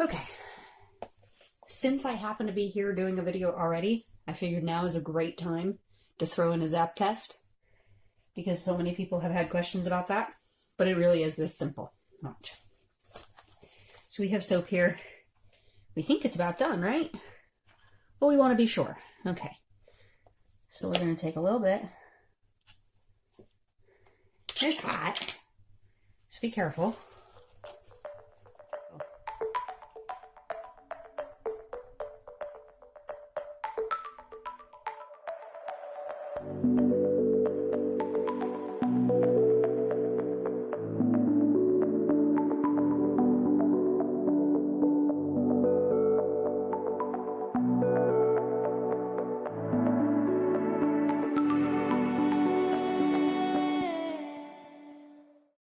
Okay, since I happen to be here doing a video already, I figured now is a great time to throw in a zap test because so many people have had questions about that, but it really is this simple. Watch. So we have soap here. We think it's about done, right? But we want to be sure. Okay, so we're going to take a little bit. It's hot, so be careful.